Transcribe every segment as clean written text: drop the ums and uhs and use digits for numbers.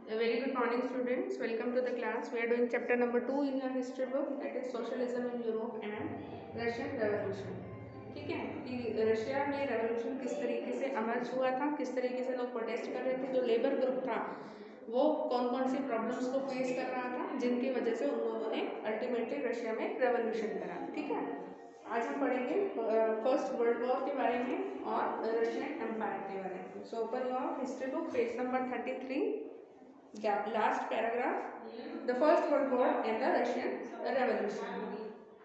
A very good morning, students. Welcome to the class. We are doing chapter number 2 in your history book, that is Socialism in Europe and Russian Revolution. ठीक है कि Russia में revolution किस तरीके से emerged हुआ था, किस तरीके से लोग प्रोटेस्ट कर रहे थे, जो लेबर ग्रुप था वो कौन कौन सी प्रॉब्लम्स को फेस कर रहा था, जिनकी वजह से उन लोगों ने अल्टीमेटली रशिया में रेवोल्यूशन करा। ठीक है, आज हम पढ़ेंगे फर्स्ट वर्ल्ड वॉर के बारे में और रशियन एम्पायर के बारे में। So open your history book, page number 33, last paragraph, the first world war and the Russian revolution.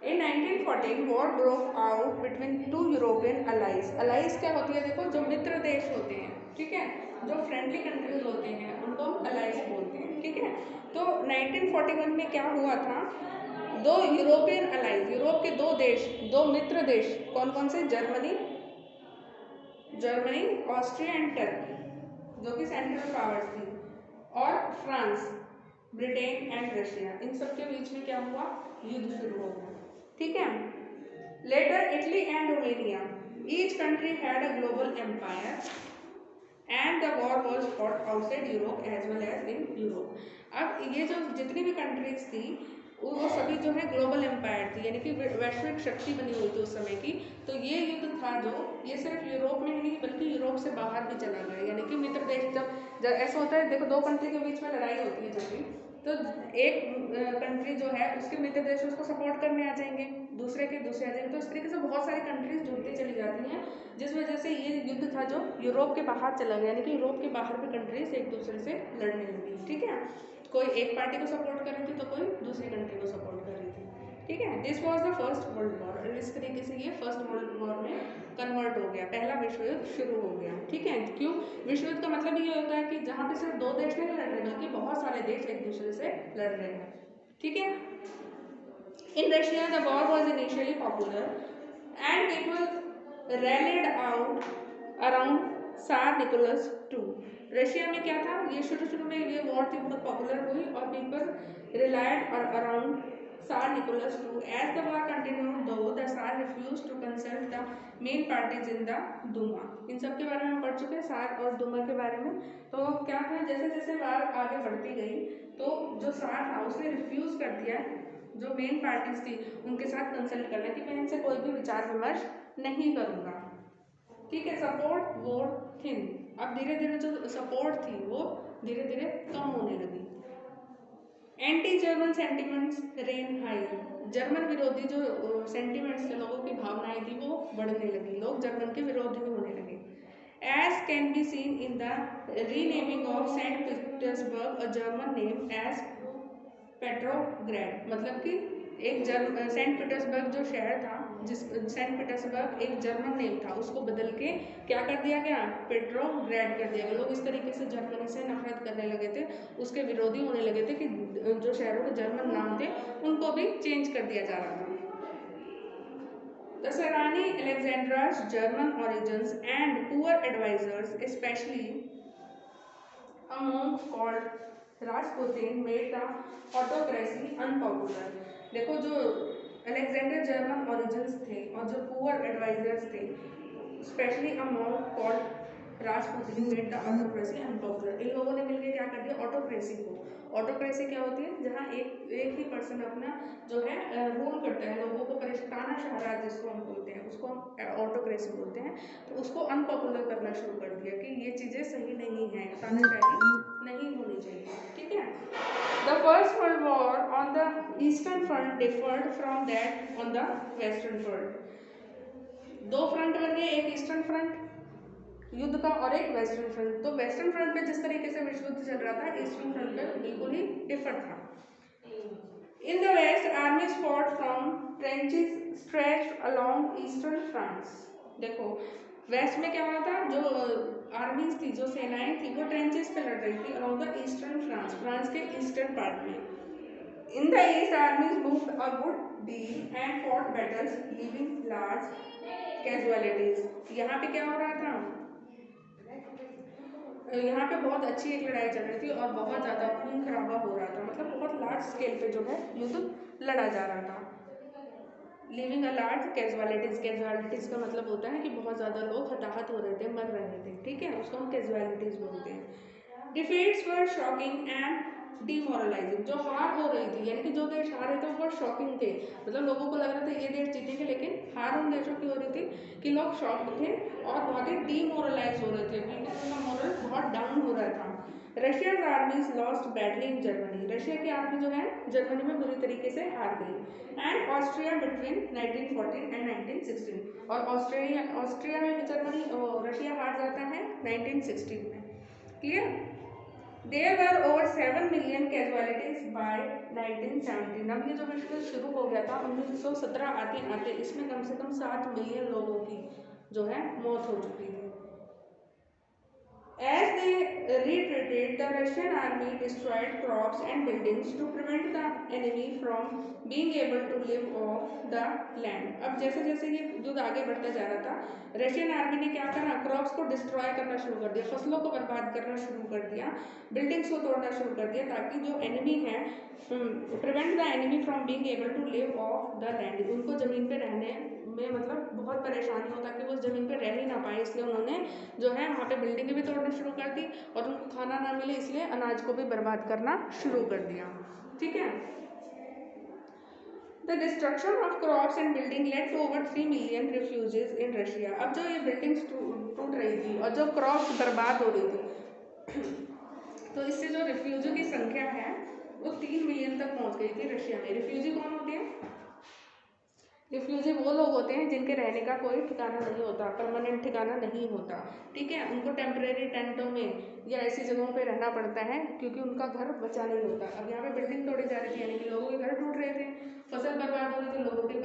In 1914 war broke out between two European allies. allies क्या होती है, देखो जो मित्र देश होते हैं, ठीक है, जो फ्रेंडली कंट्रीज होते हैं उनको हम allies बोलते हैं। ठीक है, तो 1941 में क्या हुआ था, दो यूरोपियन अलाइज, यूरोप के दो देश, दो मित्र देश, कौन कौन से, जर्मनी, ऑस्ट्रिया एंड टर्की, जो कि सेंट्रल पावर्स थी, और फ्रांस, ब्रिटेन एंड रशिया, इन सब के बीच में क्या हुआ, युद्ध शुरू हो गया। ठीक है, later Italy and Romania, each country had a global empire and the war was fought outside Europe as well as in Europe. अब ये जो जितनी भी कंट्रीज थी वो सभी जो है ग्लोबल एम्पायर थी, यानी कि वैश्विक शक्ति बनी हुई थी उस समय की। तो ये युद्ध था जो ये सिर्फ यूरोप में ही नहीं बल्कि यूरोप से बाहर भी चला गया, यानी कि मित्र देश, जब ऐसा होता है, देखो दो कंट्री के बीच में लड़ाई होती है जब भी, तो एक कंट्री जो है उसके मित्र देश उसको सपोर्ट करने आ जाएंगे, दूसरे आ जाएंगे, तो इस तरीके से बहुत सारी कंट्रीज जुड़ती चली जाती हैं, जिस वजह से ये युद्ध था जो यूरोप के बाहर चला गया, यानी कि यूरोप के बाहर भी कंट्रीज एक दूसरे से लड़ने लगी। ठीक है, कोई एक पार्टी को सपोर्ट कर रही थी तो कोई दूसरी कंट्री को सपोर्ट कर रही थी। ठीक है, this was the first world war, और इस तरीके से ये फर्स्ट वर्ल्ड वॉर में कन्वर्ट हो गया, पहला विश्व युद्ध शुरू हो गया। ठीक है, क्यों, विश्व युद्ध का मतलब ये होता है कि जहाँ पे सिर्फ दो देश नहीं लड़ रहे बल्कि बहुत सारे देश एक दूसरे से लड़ रहे हैं। ठीक है, in Russia the war was initially popular and people rallied out around Tsar Nicholas II। Russia में क्या था, ये शुरू में ये वॉर थी, बहुत पॉपुलर हुई और people relied around Tsar Nicholas II। As the war continued, though the Tsar refused to consult the main parties in the Duma। इन सब के बारे में हम पढ़ चुके हैं, सार और दुमा के बारे में। तो क्या था, जैसे जैसे वार आगे बढ़ती गई तो जो सार था उसने रिफ्यूज कर दिया जो मेन पार्टीज थी उनके साथ कंसल्ट करना कि मैं इनसे कोई भी विचार विमर्श नहीं करूँगा। ठीक है, सपोर्ट वोट थिन, अब धीरे धीरे जो सपोर्ट थी वो धीरे धीरे कम होने लगी। Anti German sentiments rain high, German विरोधी जो सेंटिमेंट्स थे, लोगों की भावनाएं थी वो बढ़ने लगी, लोग जर्मन के विरोधी होने लगे। As can be seen in the renaming of Saint Petersburg a German name as Petrograd, मतलब कि एक सेंट पीटर्सबर्ग जो शहर था, जिस सेंट पीटर्सबर्ग एक जर्मन नेम था, उसको बदल के क्या कर दिया गया, पेट्रोग्रैड कर दिया गया। लोग इस तरीके से जर्मनी से नफरत करने लगे थे, उसके विरोधी होने लगे थे कि जो शहरों के जर्मन नाम थे उनको भी चेंज कर दिया जा रहा था। The Sarani Alexandra's German origins and poor advisors, especially a monk called Rasputin, made the autocracy unpopular। देखो जो अलेक्जेंडर जर्मन ओरिजिन्स थे और जो पुअर एडवाइजर्स थे, specially a monk called Rasputin, made the autocracy unpopular. इन लोगों ने मिलकर क्या कर दिया, ऑटोक्रेसी को, ऑटोक्रेसी क्या होती है, जहाँ एक ही पर्सन अपना जो है रूल करता है, लोगों को तानाशाह राज जिसको हम बोलते हैं उसको हम ऑटोक्रेसी बोलते हैं। तो उसको अनपॉपुलर करना शुरू कर दिया कि ये चीज़ें सही नहीं है, तानाशाही नहीं होनी चाहिए। ठीक है, the first world war on the eastern front deferred from that on the western front. दो फ्रंट बन गए, एक ईस्टर्न फ्रंट युद्ध का और एक वेस्टर्न फ्रंट। तो वेस्टर्न फ्रंट पे जिस तरीके से विश्व युद्ध चल रहा था, ईस्टर्न फ्रंट पे बिल्कुल ही डिफरेंट था। In the west armies fought from trenches stretched along eastern France. देखो वेस्ट में क्या हो रहा था, जो आर्मीज थी, जो सेनाएं थी, वो ट्रेंचेस पे लड़ रही थी along the eastern France, France के ईस्टर्न पार्ट में। In the east, armies moved a good deal and fought battles, leaving large casualties। यहाँ पे क्या हो रहा था, यहाँ पे बहुत अच्छी एक लड़ाई चल रही थी और बहुत ज़्यादा खून खराबा हो रहा था, मतलब बहुत लार्ज स्केल पे जो है युद्ध लड़ा जा रहा था। Living a large casualties, casualties का मतलब होता है कि बहुत ज़्यादा लोग हताहत हो रहे थे, मर रहे थे। ठीक है, उसको हम कैजुअलिटीज बोलते हैं। Defeats were shocking and demoralising. जो हार हो रही थी, यानी कि जो देश हार रहे थे वो बहुत शॉकिंग थे, मतलब लोगों को लग रहा था ये देश जीतेंगे, लेकिन हार उन देशों की हो रही थी कि लोग शॉक्ड थे और बहुत ही डीमोरलाइज हो रहे थे, क्योंकि उनका मोरल बहुत डाउन हो रहा था। Russia's आर्मीज lost बैटली in Germany. Russia की आर्मी जो है जर्मनी में बुरी तरीके से हार गई। And Austria between 1914 and 1916। और ऑस्ट्रिया में भी जर्मनी रशिया हार जाता है 1916 में। Clear? There were over 7 million casualties by 1917। अब ये जो विश्व शुरू हो गया था 1917 आते आते इसमें कम से कम 7 मिलियन लोगों की जो है मौत हो चुकी थी। As they retreated, the Russian army destroyed crops and buildings to prevent the enemy from being able to live off the land। अब जैसे जैसे ये युद्ध आगे बढ़ता जा रहा था, रशियन आर्मी ने क्या करा, क्रॉप्स को डिस्ट्रॉय करना शुरू कर दिया, फसलों को बर्बाद करना शुरू कर दिया, बिल्डिंग्स को तोड़ना शुरू कर दिया, ताकि जो एनिमी है, prevent the enemy from being able to live off the land, उनको ज़मीन पे रहने में मतलब बहुत परेशानी हो, ताकि वो ज़मीन पे रह ही ना पाए, इसलिए उन्होंने जो है वहाँ पे बिल्डिंगें भी तोड़नी शुरू कर दी, और उनको खाना ना मिले इसलिए अनाज को भी बर्बाद करना शुरू कर दिया। ठीक है? The destruction of crops and building led to over 3 million refugees in Russia. अब जो ये बिल्डिंग्स टूट रही थी और जो क्रॉप्स बर्बाद हो रही थी, तो इससे जो रिफ्यूजी की संख्या है वो 3 मिलियन तक पहुंच गई थी रशिया में। रिफ्यूजी कौन होते हैं? रिफ्यूजी वो लोग होते हैं जिनके रहने का कोई ठिकाना नहीं होता, परमानेंट ठिकाना नहीं होता। ठीक है? उनको टेम्परेरी टेंटों में या ऐसी जगहों पे रहना पड़ता है, क्योंकि उनका घर बचा नहीं होता। अब यहाँ पे बिल्डिंग तोड़ी जा रही थी, यानी कि लोगों के घर टूट रहे थे, फसल बर्बाद हो रही थी, लोगों के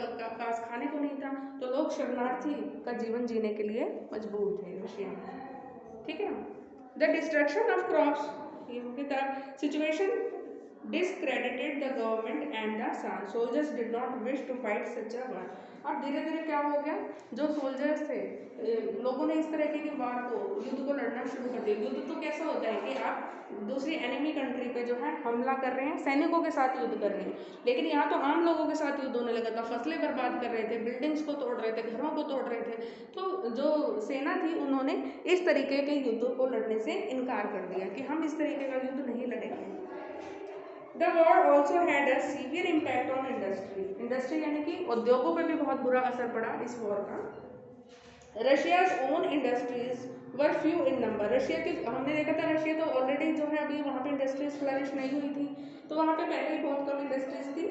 पास खाने को नहीं था, तो लोग शरणार्थी का जीवन जीने के लिए मजबूर थे रशिया में। ठीक है? The destruction of crops, the situation discredited the government and the soldiers did not wish to fight such a war। अब धीरे धीरे क्या हो गया, जो सोल्जर्स थे, लोगों ने इस तरह की वार को, युद्ध को लड़ना शुरू कर दिया। युद्ध तो कैसा होता है कि आप दूसरी एनिमी कंट्री पे जो है हमला कर रहे हैं, सैनिकों के साथ युद्ध कर रहे हैं, लेकिन यहाँ तो आम लोगों के साथ युद्ध होने लगा था, फसलें बर्बाद कर रहे थे, बिल्डिंग्स को तोड़ रहे थे, घरों को तोड़ रहे थे। तो जो सेना थी उन्होंने इस तरीके के युद्ध को लड़ने से इनकार कर दिया कि हम इस तरीके का युद्ध नहीं लड़ेंगे। The war also had a severe impact on industry। Industry यानी कि उद्योगों पर भी बहुत बुरा असर पड़ा इस वॉर का। Russia's own industries were few in number। Russia की, हमने देखा था रशिया तो ऑलरेडी जो है अभी वहाँ पे इंडस्ट्रीज फ्लरिश नहीं हुई थी, तो वहाँ पे पहले ही बहुत कम इंडस्ट्रीज थी।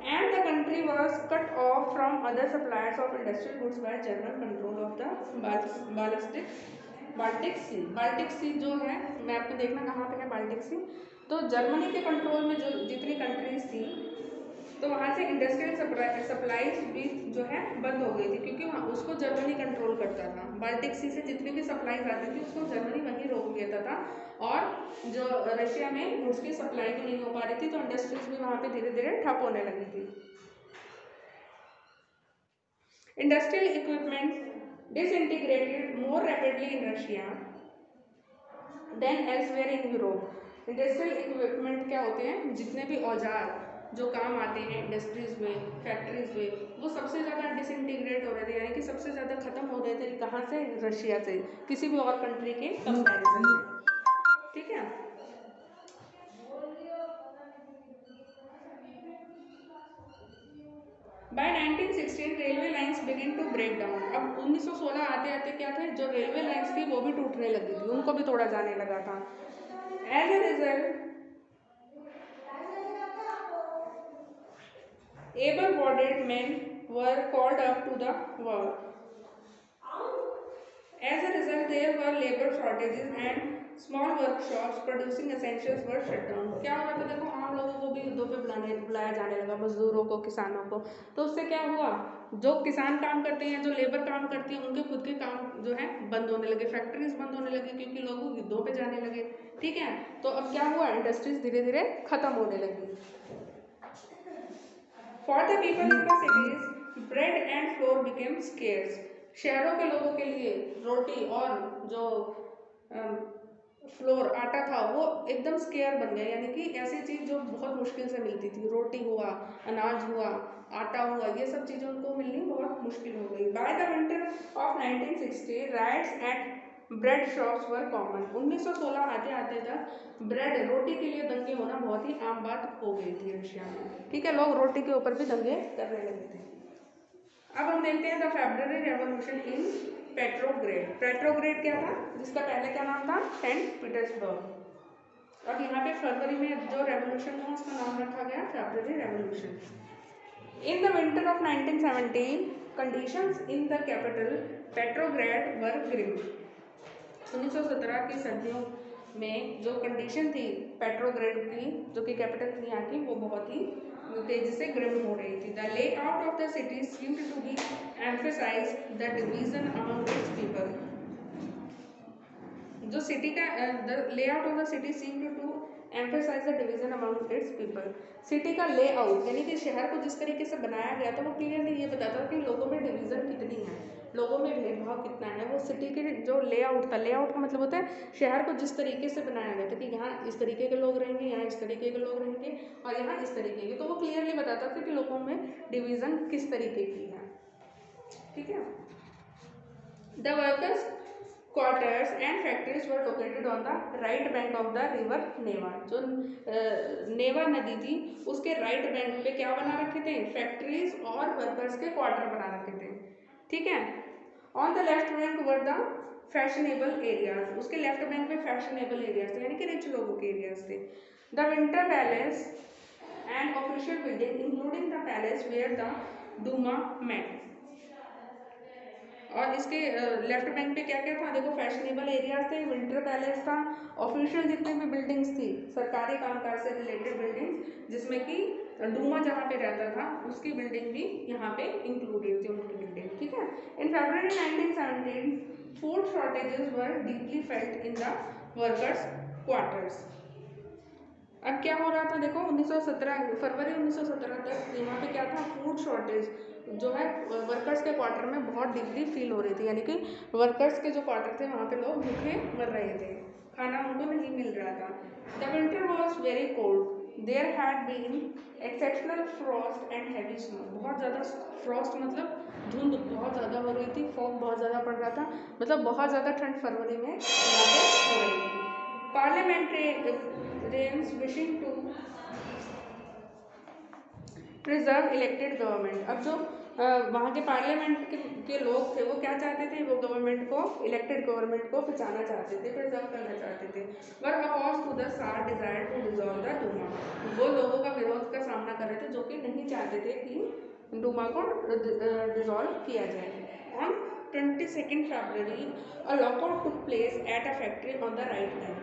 And the country was cut off from other suppliers of industrial goods by German control of the Baltic Sea. Baltic Sea जो है, मैप में देखना कहाँ पे है बाल्टिक सी, तो जर्मनी के कंट्रोल में जो जितनी कंट्रीज थी, तो वहाँ से इंडस्ट्रियल सप्लाईज भी जो है बंद हो गई थी, क्योंकि वहाँ उसको जर्मनी कंट्रोल करता था। बाल्टिक सी से जितनी भी सप्लाईज आती थी उसको जर्मनी वहीं रोक लेता था, और जो रशिया में गुड्स की सप्लाई भी नहीं हो पा रही थी, तो इंडस्ट्रीज भी वहाँ पे धीरे धीरे ठप होने लगी थी। Industrial equipment disintegrated more rapidly in Russia than elsewhere in Europe. Industrial equipment क्या होते हैं, जितने भी औजार जो काम आते हैं इंडस्ट्रीज में, फैक्ट्रीज में, वो सबसे ज़्यादा डिसइंटीग्रेट हो रहे थे, यानी कि सबसे ज़्यादा ख़त्म हो रहे थे। कहाँ से? रशिया से, किसी भी और कंट्री के कंपैरिजन में। ठीक है? By 1916 railway lines begin to break down. अब 1916 आते आते क्या थे, जो रेलवे लाइंस थी वो भी टूटने लगी थी, उनको भी तोड़ा जाने लगा था। As a result able-bodied men were called up to the war। As a result, there were labor shortages and small workshops producing essentials were shut down। क्या हो रहा था, देखो आम लोगों को भी युद्धों पे बुलाया जाने लगा, मजदूरों को, किसानों को। तो उससे क्या हुआ, जो किसान काम करते हैं, जो लेबर काम करती है, उनके खुद के काम जो है बंद होने लगे, फैक्ट्रीज बंद होने लगी, क्योंकि लोग युद्धों पे जाने लगे। ठीक है? तो अब क्या हुआ, इंडस्ट्रीज धीरे धीरे खत्म होने लगी। For the people in the cities, bread and flour became scarce। शहरों के लोगों के लिए रोटी और जो फ्लोर आटा था वो एकदम स्केयर बन गया, यानी कि ऐसी चीज़ जो बहुत मुश्किल से मिलती थी, रोटी हुआ, अनाज हुआ, आटा हुआ, ये सब चीज़ें उनको मिलनी बहुत मुश्किल हो गई। By the winter of 1960 riots at bread shops were common. 1916 आते आते तक ब्रेड रोटी के लिए दंगे होना बहुत ही आम बात हो गई थी रशिया में। ठीक है, लोग रोटी के ऊपर भी दंगे करने लगे थे। अब हम देखते हैं द फेब्रुअरी रेवोल्यूशन इन पेट्रोग्रेड। पेट्रोग्रेड क्या था, जिसका पहले क्या नाम था, सेंट पीटर्सबर्ग। और यहाँ पे फरवरी में जो रेवोल्यूशन था उसका नाम रखा गया February revolution. In the winter of 1917, conditions in the capital Petrograd were grim. 1917 की सर्दियों में जो कंडीशन थी पेट्रोग्रेड की, जो कि कैपिटल थी यहाँ की, वो बहुत ही तेजी से ग्रिम हो रही थी। The layout of the city seemed to be emphasize the division among its people. जो सिटी का the layout of the city seemed to emphasize the division among its people. City का लेआउट यानी कि शहर को जिस तरीके से बनाया गया था वो क्लियरली ये बताता कि लोगों में डिवीजन कितनी है, लोगों में भेदभाव कितना है। वो सिटी के जो लेआउट था, लेआउट का मतलब होता है शहर को जिस तरीके से बनाया गया था कि यहाँ इस तरीके के लोग रहेंगे, यहाँ इस तरीके के लोग रहेंगे और यहाँ इस तरीके के, तो वो क्लियरली बताता था कि लोगों में डिवीजन किस तरीके की है। ठीक है, the workers quarters and factories were located on the right bank of the river Neva. जो नेवा नदी थी उसके राइट बैंक पे क्या बना रखे थे, फैक्ट्रीज और वर्कर्स के क्वार्टर बना रखे थे। ठीक है, on the left bank were the fashionable areas. उसके लेफ्ट बैंक पे फैशनेबल एरियाज थे यानी कि रिच लोगों के एरियाज थे। The Winter Palace and official building including the palace where the Duma met. और इसके लेफ्ट बैंक पे क्या क्या था, देखो फैशनेबल एरियाज थे, विंटर पैलेस था, ऑफिशियल जितनी भी बिल्डिंग्स थी, सरकारी कामकाज से रिलेटेड बिल्डिंग्स, जिसमें कि डूमा जहाँ पे रहता था उसकी बिल्डिंग भी यहाँ पे इंक्लूडेड थी, उनकी बिल्डिंग। ठीक है, इन फरवरी 1917 food shortages were deeply felt in the workers quarters. अब क्या हो रहा था, देखो 1917 फरवरी 1917 तक यहाँ पे क्या था, फूड शॉर्टेज जो है वर्कर्स के क्वार्टर में बहुत डीपली फील हो रही थी, यानी कि वर्कर्स के जो क्वार्टर थे वहाँ पे लोग भूखे मर रहे थे, खाना उनको नहीं मिल रहा था। The winter was very cold, there had been exceptional frost and heavy snow. बहुत ज़्यादा फ्रॉस्ट मतलब धुंध बहुत ज़्यादा हो रही थी, फॉग बहुत ज़्यादा पड़ रहा था, मतलब बहुत ज़्यादा ठंड फरवरी में यहाँ पे हो रही थी। Parliamentarians wishing to preserve elected government. अब जो वहाँ के पार्लियामेंट के लोग थे वो क्या चाहते थे, वो गवर्नमेंट को, इलेक्टेड गवर्नमेंट को बचाना चाहते थे, प्रिजर्व करना चाहते थे। वर अपोज टू द सार desire to dissolve the Duma. वो लोगों का विरोध का सामना कर रहे थे जो कि नहीं चाहते थे कि डूमा को डिसॉल्व किया जाए। On 22 February a lockout took place at a factory on the right bank.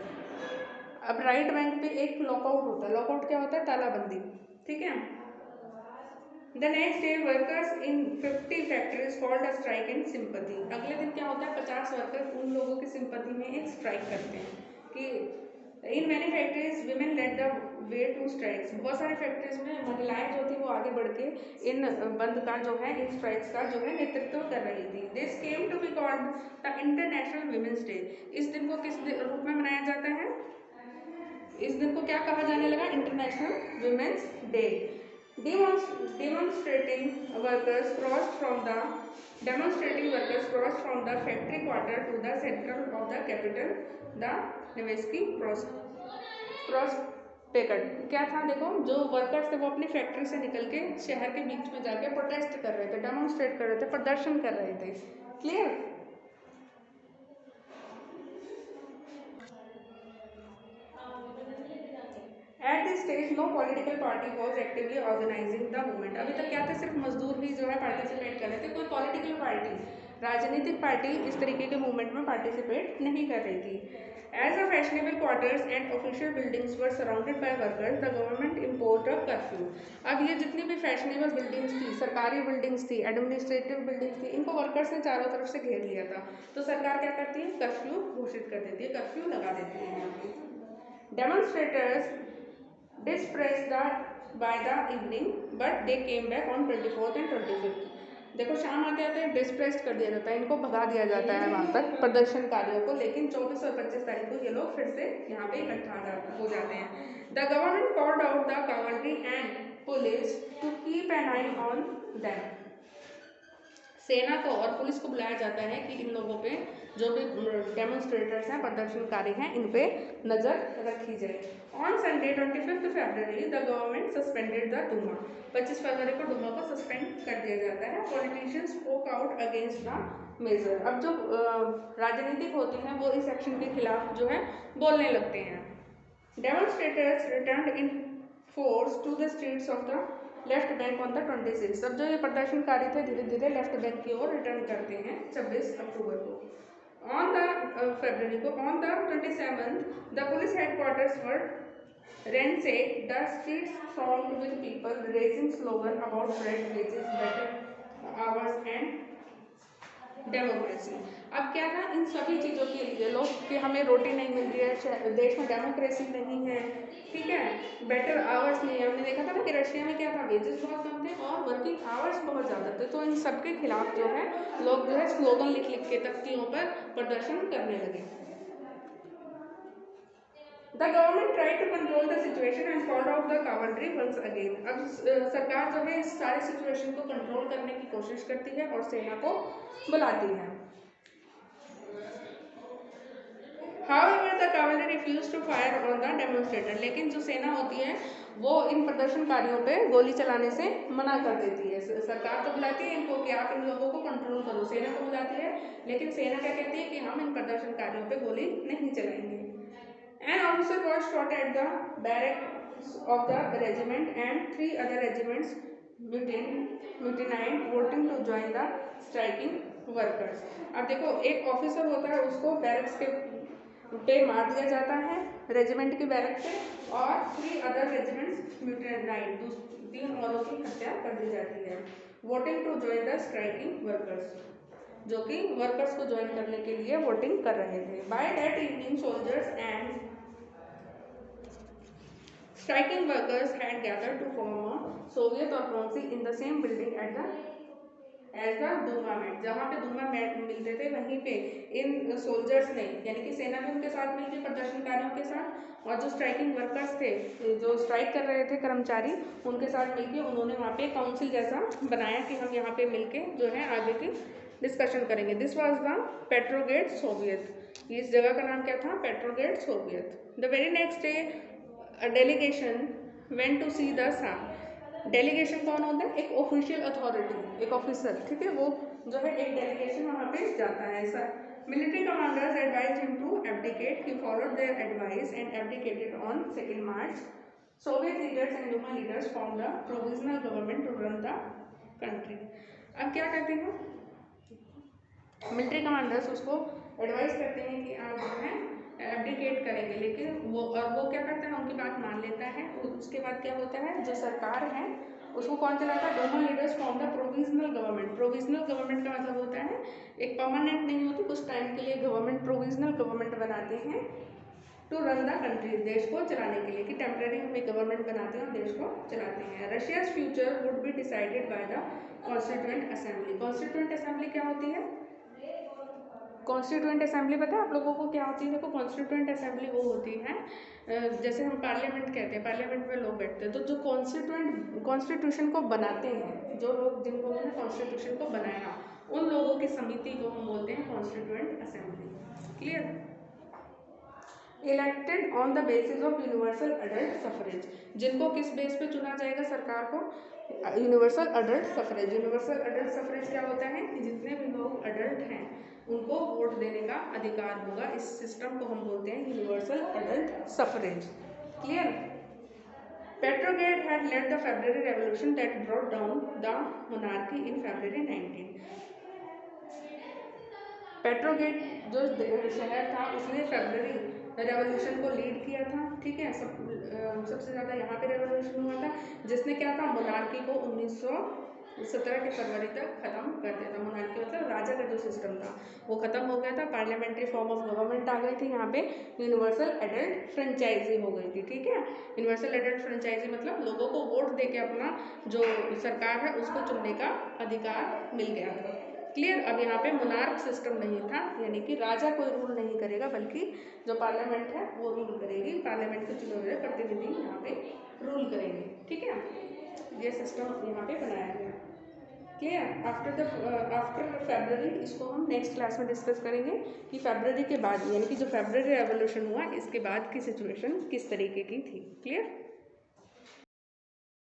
अब राइट बैंक पे एक लॉकआउट होता है, लॉकआउट क्या होता है, तालाबंदी। ठीक है, The next day, workers in 50 factories called a strike in sympathy. अगले दिन क्या होता है, 50 वर्कर उन लोगों की सिंपैथी में एक स्ट्राइक करते हैं कि in many factories women led the way to strikes. बहुत सारी फैक्ट्रीज में महिलाएं जो थी वो आगे बढ़ के इन बंद का जो है, इन स्ट्राइक्स का जो है नेतृत्व कर रही थी। This came to be called the International Women's Day. इस दिन को किस रूप में मनाया जाता है, इस दिन को क्या कहा जाने लगा, International Women's Day. Demonstrating workers crossed from the factory quarter to the center of the capital, the Nevsky Prospect। क्या था, देखो जो वर्कर्स थे वो अपनी फैक्ट्री से निकल के शहर के बीच में जाके प्रोटेस्ट कर रहे थे, डेमोन्स्ट्रेट कर रहे थे, प्रदर्शन कर रहे थे। Clear. At this stage no political party was actively organizing the movement. अभी तक क्या थे, सिर्फ मजदूर ही जो है पार्टिसिपेट कर रहे थे, कोई पॉलिटिकल पार्टी, राजनीतिक पार्टी इस तरीके के मूवमेंट में पार्टिसिपेट नहीं कर रही थी। As a fashionable quarters and official buildings were surrounded by workers, the government import a curfew. अब ये जितनी भी फैशनेबल बिल्डिंग्स थी, सरकारी बिल्डिंग्स थी, एडमिनिस्ट्रेटिव बिल्डिंग्स थी, इनको वर्कर्स ने चारों तरफ से घेर लिया था, तो सरकार क्या करती है, कर्फ्यू घोषित कर देती है, कर्फ्यू लगा देती है यहाँ पे। Demonstrators dispersed by the evening but they came back on 24th and 25th। देखो शाम आते आते डिस्प्रेस्ड कर दिया जाता है, इनको भगा दिया जाता है वहाँ तक प्रदर्शनकारियों को, लेकिन 24 और 25 तारीख को ये लोग फिर से यहाँ पे इकट्ठा हो जाते हैं। The government called out the cavalry and police to keep an eye on them. सेना को और पुलिस को बुलाया जाता है कि इन लोगों पे जो भी डेमोन्स्ट्रेटर्स हैं, प्रदर्शनकारी हैं, इन पे नज़र रखी जाए। On Sunday 25 February the government suspended the Duma. 25 फरवरी को डूमा को सस्पेंड कर दिया जाता है। Politicians spoke out against the measure. अब जो राजनीतिक होते हैं वो इस एक्शन के खिलाफ जो है बोलने लगते हैं। Demonstrators return in force to the streets of the left bank on the 26। अब जो ये प्रदर्शनकारी थे धीरे धीरे लेफ्ट बैंक की ओर रिटर्न करते हैं 26 अक्टूबर को। ऑन द फरवरी को on the 27 the police headquarters were ransacked, the streets thronged with people raising slogan about bread, wages, better hours and democracy. अब क्या था, इन सभी चीज़ों के लिए लोग कि हमें रोटी नहीं मिल रही है, देश में डेमोक्रेसी नहीं है, ठीक है, बेटर आवर्स नहीं है। हमने देखा था ना कि रशिया में क्या था, वेजेस बहुत कम थे और वर्किंग आवर्स बहुत ज़्यादा थे। तो इन सब के खिलाफ जो है लोग जो है स्लोगन लिख लिख के तख्तियों पर प्रदर्शन करने लगे। The government tried to control the situation and called out the cavalry once again. अब सरकार जो है इस सारे सिचुएशन को कंट्रोल करने की कोशिश करती है और सेना को बुलाती है। However, the cavalry refused to fire on the demonstrator. लेकिन जो सेना होती है वो इन प्रदर्शनकारियों पे गोली चलाने से मना कर देती है। सरकार तो बुलाती है इनको कि आप इन लोगों को कंट्रोल करो, सेना को बुलाती है, लेकिन सेना क्या कहती है कि हम इन प्रदर्शनकारियों पे गोली नहीं चलाएंगे। An officer was shot at the barracks of the regiment and 3 other regiments mutinied, voting to join the striking workers. अब देखो एक ऑफिसर होता है उसको बैरक्स के पे मार दिया जाता है, रेजिमेंट के बैरक पे, और 3 अदर रेजिमेंट्स म्यूटिनाइड, 3 औरों की हत्या कर दी जाती है। Voting to join the striking workers, जो कि वर्कर्स को ज्वाइन करने के लिए वोटिंग कर रहे थे। By that evening soldiers and striking workers had gathered to form a soviet or council in the same building as the Duma met. जहाँ पे डूमा मेट मिलते थे वहीं पे इन सोल्जर्स ने, यानी कि सेना भी उनके साथ मिलकर प्रदर्शनकारियों के साथ, और जो स्ट्राइकिंग वर्कर्स थे, जो स्ट्राइक कर रहे थे कर्मचारी, उनके साथ मिलके उन्होंने वहाँ पे काउंसिल जैसा बनाया कि हम यहाँ पे मिलके जो है आगे की डिस्कशन करेंगे। This was the Petrograd Soviet. इस जगह का नाम क्या था, Petrograd Soviet. The very next day a delegation went to see the Shah. Delegation कौन होता है, एक ऑफिशियल अथॉरिटी, एक ऑफिसर, ठीक है, वो जो है एक डेलीगेशन वहाँ पे जाता है। ऐसा military commanders advise him to abdicate, he followed their advice and abdicated on 2 March. Soviet leaders and Duma leaders form the provisional government to run the country. अब क्या करते हैं मिलिट्री कमांडर्स, उसको एडवाइस करते हैं कि आप जो है एब्डिकेट करेंगे, लेकिन वो क्या करता है, उनकी बात मान लेता है। उसके बाद क्या होता है, जो सरकार है उसको कौन चलाता है, Doma leaders form the provisional government. Provisional government का मतलब होता है एक परमानेंट नहीं होती, कुछ टाइम के लिए गवर्नमेंट प्रोविजनल गवर्नमेंट बनाते हैं टू रन द कंट्री, देश को चलाने के लिए, कि टेम्परेरी हम एक गवर्नमेंट बनाते हैं और देश को चलाते हैं। Russia's future would be decided by the constituent assembly. Constituent assembly क्या होती है, कॉन्स्टिट्यूएंट असेंबली पता है आप लोगों को क्या होती है? देखो कॉन्स्टिट्यूएंट असेंबली वो होती है जैसे हम पार्लियामेंट कहते हैं, पार्लियामेंट में लोग बैठते हैं, तो जो कॉन्स्टिट्यूशन को बनाते हैं, जो लोग जिन लोगों ने कॉन्स्टिट्यूशन को बनाया, उन लोगों की समिति को हम बोलते हैं constituent assembly. Clear? Elected on the basis of universal adult suffrage. जिनको किस बेस पे चुना जाएगा सरकार को? Universal adult suffrage. Universal adult suffrage क्या होता है कि जितने भी लोग अडल्ट हैं उनको वोट देने का अधिकार होगा। इस सिस्टम को हम बोलते हैं universal adult suffrage. Clear? Petrograd had led the February revolution that brought down the monarchy in February 19। Petrograd जो शहर था उसने फेब्रुअरी रेवोल्यूशन को लीड किया था, ठीक है। सबसे ज़्यादा यहाँ पे रेवोल्यूशन हुआ था, जिसने क्या था, मोनार्की को 1917 के फरवरी तक खत्म कर दिया था। मोनार्की मतलब राजा का जो सिस्टम था वो खत्म हो गया था, पार्लियामेंट्री फॉर्म ऑफ गवर्नमेंट आ गई थी, यहाँ पे यूनिवर्सल एडल्ट फ्रेंचाइजी हो गई थी, ठीक है। यूनिवर्सल एडल्ट फ्रेंचाइजी मतलब लोगों को वोट दे के अपना जो सरकार है उसको चुनने का अधिकार मिल गया था। क्लियर? अब यहाँ पे मोनार्क सिस्टम नहीं था, यानी कि राजा कोई रूल नहीं करेगा, बल्कि जो पार्लियामेंट है वो रूल करेगी। पार्लियामेंट के चुने हुए प्रतिनिधि यहाँ पे रूल करेंगे, ठीक है। ये सिस्टम यहाँ पे बनाया गया। क्लियर। आफ्टर फेब्रवरी, इसको हम नेक्स्ट क्लास में डिस्कस करेंगे कि फेब्रवरी के बाद यानी कि जो फेब्रवरी रेवोल्यूशन हुआ इसके बाद की सिचुएशन किस तरीके की थी। क्लियर।